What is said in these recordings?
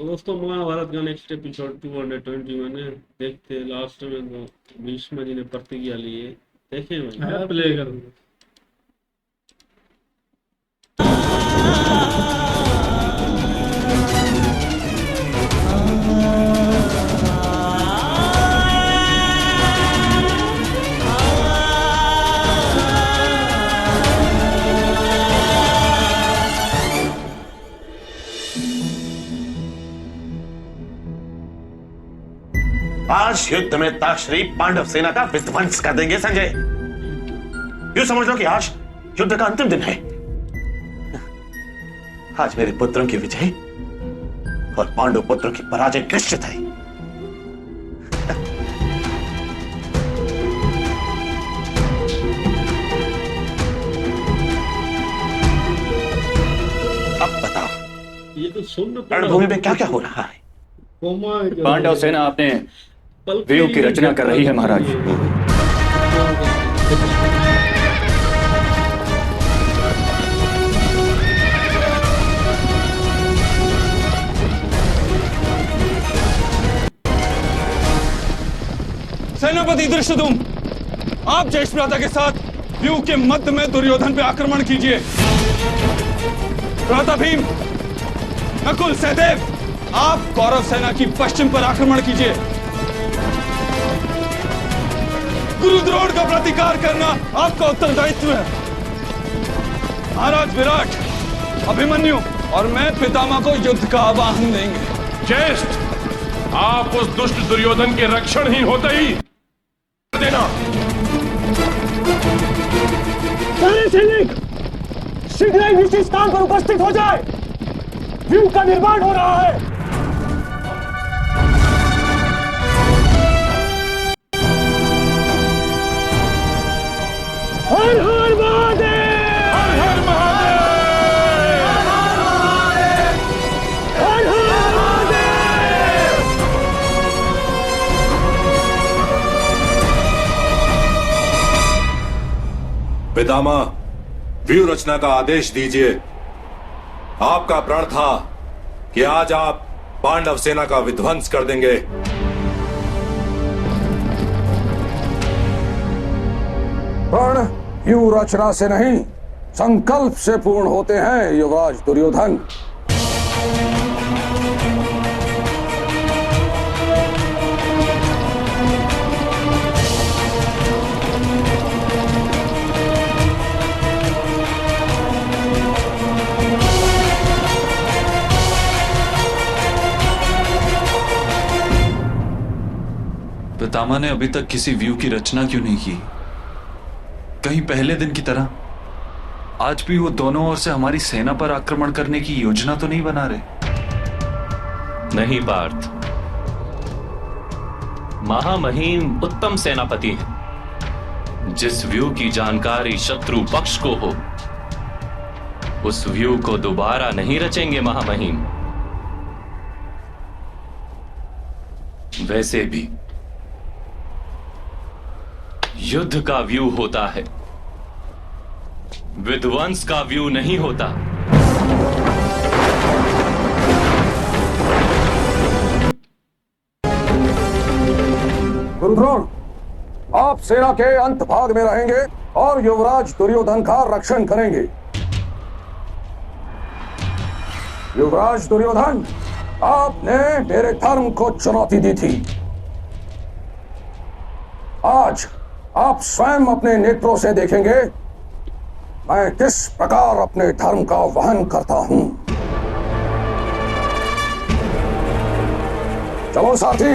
तो दोस्तों महाभारत का नेक्स्ट एपिसोड 220 मैंने देखते लास्ट में तो भीष्म जी ने प्रतिज्ञा ली है। देखे भाई मैं प्ले करूंगा। आज युद्ध में ताश्री पांडव सेना का विध्वंस कर देंगे संजय। यूं समझ लो कि आज युद्ध का अंतिम दिन है। आज मेरे पुत्रों की विजय और पांडव पुत्रों की पराजय निश्चित है। अब बताओ ये तो सुन रणभूमि में क्या क्या हो रहा है? पांडव सेना अपने व्यूह की रचना कर रही है महाराज। सेनापति धृष्टद्युम्न, आप ज्येष्ठ भ्राता के साथ व्यूह के मध्य में दुर्योधन पे आक्रमण कीजिए। भ्राता भीम, नकुल, सहदेव, आप कौरव सेना की पश्चिम पर आक्रमण कीजिए। गुरु द्रोण का प्रतिकार करना आपका उत्तरदायित्व है। महाराज विराट, अभिमन्यु और मैं पितामह को युद्ध का आह्वान देंगे। ज्येष्ठ, आप उस दुष्ट दुर्योधन के रक्षण ही होते ही देना। सारे सैनिक शीघ्र ही निश्चित स्थान पर उपस्थित हो जाए। व्यूह का निर्माण हो रहा है। हर हर महादेव! हर हर महादेव! हर हर महादेव! पितामह, व्यूह रचना का आदेश दीजिए। आपका प्रण था कि आज आप पांडव सेना का विध्वंस कर देंगे। प्रण व्यूह रचना से नहीं, संकल्प से पूर्ण होते हैं युवराज दुर्योधन। पितामह ने अभी तक किसी व्यू की रचना क्यों नहीं की? कहीं पहले दिन की तरह आज भी वो दोनों ओर से हमारी सेना पर आक्रमण करने की योजना तो नहीं बना रहे? नहीं पार्थ, महामहिम उत्तम सेनापति है। जिस व्यू की जानकारी शत्रु पक्ष को हो, उस व्यू को दोबारा नहीं रचेंगे महामहिम। वैसे भी युद्ध का व्यू होता है, विध्वंस का व्यू नहीं होता। गुरुद्रोण, आप सेना के अंत भाग में रहेंगे और युवराज दुर्योधन का रक्षण करेंगे। युवराज दुर्योधन, आपने मेरे धर्म को चुनौती दी थी। आज आप स्वयं अपने नेत्रों से देखेंगे मैं किस प्रकार अपने धर्म का वहन करता हूं। चलो साथी।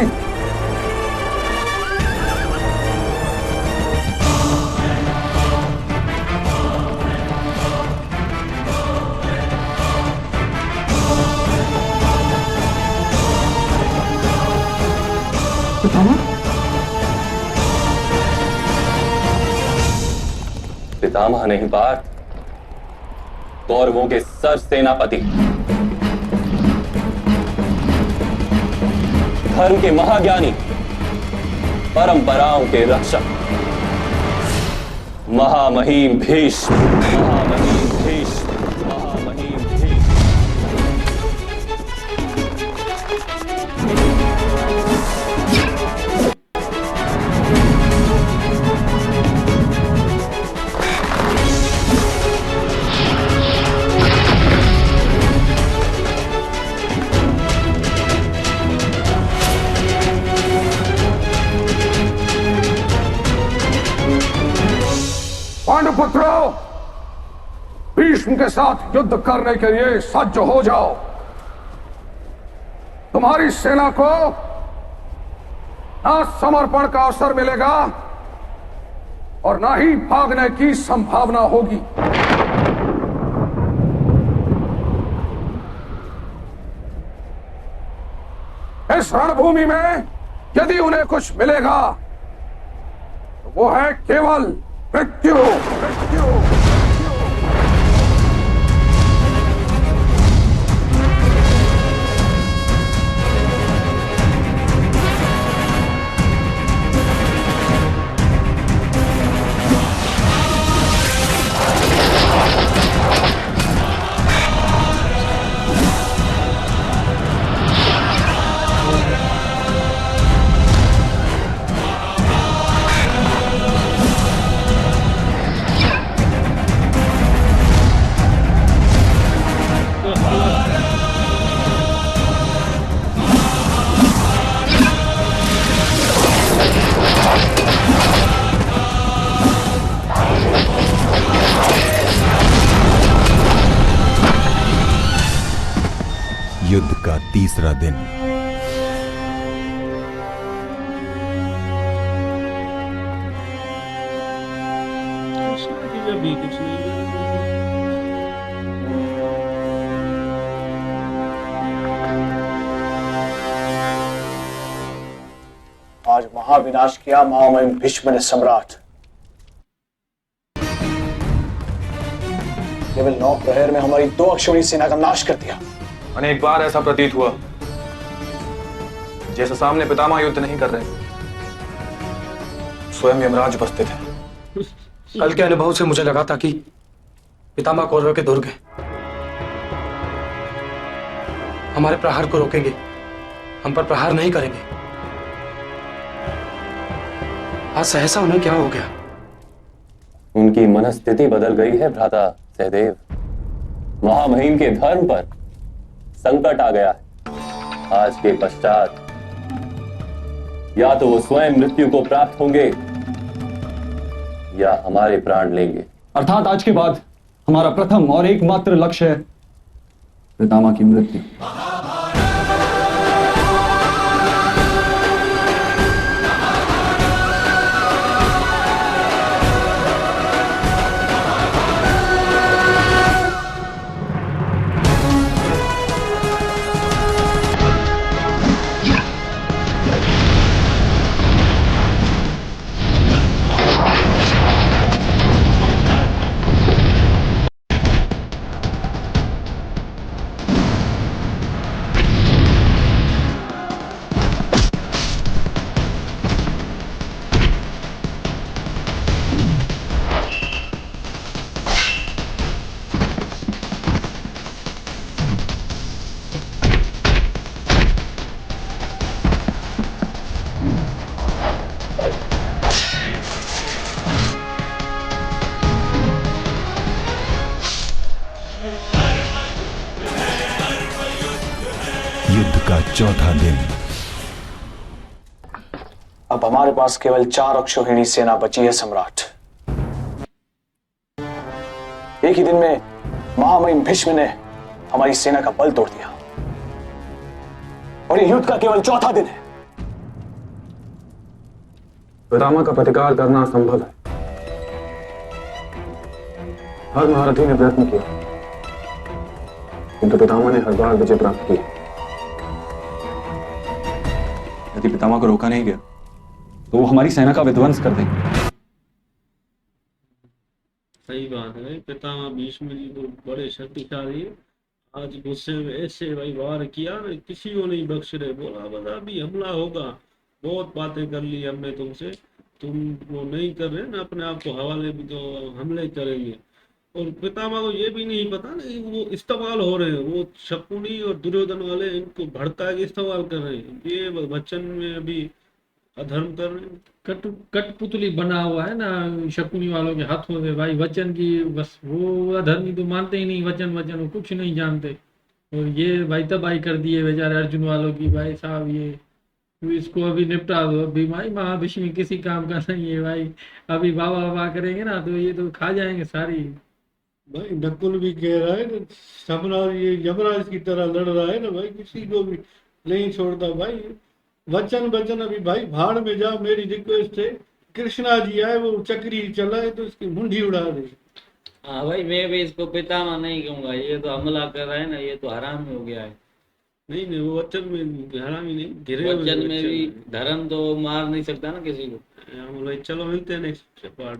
पितामह नहीं पार्थ, कौरवों के सर सेनापति, धर्म के महाज्ञानी, परंपराओं के रक्षक, महामहिम भीष्म, महामहिम भीष्म, महामहिम भीष्म। पुत्रों, भीष्म के साथ युद्ध करने के लिए सज्ज हो जाओ। तुम्हारी सेना को ना समर्पण का अवसर मिलेगा और ना ही भागने की संभावना होगी। इस रणभूमि में यदि उन्हें कुछ मिलेगा तो वो है केवल मृत्यु। युद्ध का तीसरा दिन। कृष्णा की जब भी कुछ नहीं है। आज महाविनाश किया महामहिम भीष्म ने सम्राट। केवल 9 प्रहर में हमारी 2 अक्षौहिणी सेना का नाश कर दिया। अनेक बार ऐसा प्रतीत हुआ जैसे सामने पितामह युद्ध नहीं कर रहे, स्वयं यमराज उपस्थित है। कल के अनुभव से मुझे लगा था कि पितामह कौरवों के दुर्ग हैं, हमारे प्रहार को रोकेंगे, हम पर प्रहार नहीं करेंगे। आज सहसा उन्हें क्या हो गया? उनकी मनस्थिति बदल गई है भ्राता सहदेव। महामहिम के धर्म पर संकट आ गया है। आज के पश्चात या तो वो स्वयं मृत्यु को प्राप्त होंगे या हमारे प्राण लेंगे। अर्थात आज के बाद हमारा प्रथम और एकमात्र लक्ष्य है पितामह की मृत्यु। युद्ध का चौथा दिन। अब हमारे पास केवल 4 अक्षौहिणी सेना बची है सम्राट। एक ही दिन में महामहिम भीष्म ने हमारी सेना का बल तोड़ दिया और ये युद्ध का केवल चौथा दिन है। पितामह का प्रतिकार करना असंभव है। हर महारथी ने प्रयत्न किया किंतु पितामह ने हर बार विजय प्राप्त की। यदि पितामह को रोका नहीं गया तो वो हमारी सेना का विध्वंस कर देंगे। सही बात है, पितामह भीष्म जी तो बड़े शक्तिशाली है। आज गुस्से में ऐसे भाई वार किया ना, किसी को नहीं बख्श रहे। बोला बस अभी हमला होगा, बहुत बातें कर ली हमने तुमसे, तुम वो नहीं कर रहे ना, अपने आप को हवाले भी तो हमले करेंगे। और पितामह को ये भी नहीं पता ना कि वो इस्तेमाल हो रहे हैं, वो शकुनी और दुर्योधन वाले इनको भड़का के इस्तेमाल कर रहे हैं। ये वचन में अभी अधर्म कर रहे हैं, कठपुतली बना हुआ है ना शकुनी वालों के हाथों से भाई। वचन की बस वो अधर्मी तो मानते ही नहीं, वचन वो कुछ नहीं जानते। और ये भाई तबाही कर दिए बेचारे अर्जुन वालों की। भाई साहब ये इसको अभी निपटा दो, अभी भाई महाविष्णु किसी काम का नहीं है भाई। अभी बाबा बाबा करेंगे ना तो ये तो खा जाएंगे सारी। भाई नकुल भी कह रहा है ना, समराज ये यमराज की तरह लड़ रहा है ना भाई, किसी को भी नहीं छोड़ता भाई। वचन वचन अभी भाई भाड़ में जाओ, मेरी रिक्वेस्ट है। कृष्णा जी आए, वो चक्री चलाए तो इसकी मुंडी उड़ा दे। हाँ भाई, मैं भी इसको पितामह नहीं कहूंगा, ये तो हमला कर रहा है ना, ये तो हराम हो गया है। नहीं नहीं, वो वचन में हरामी नहीं, घिरे हुए वचन में वचन भी में। धर्म तो मार नहीं सकता ना किसी को। भाई चलो मिलते हैं नेक्स्ट पार्ट।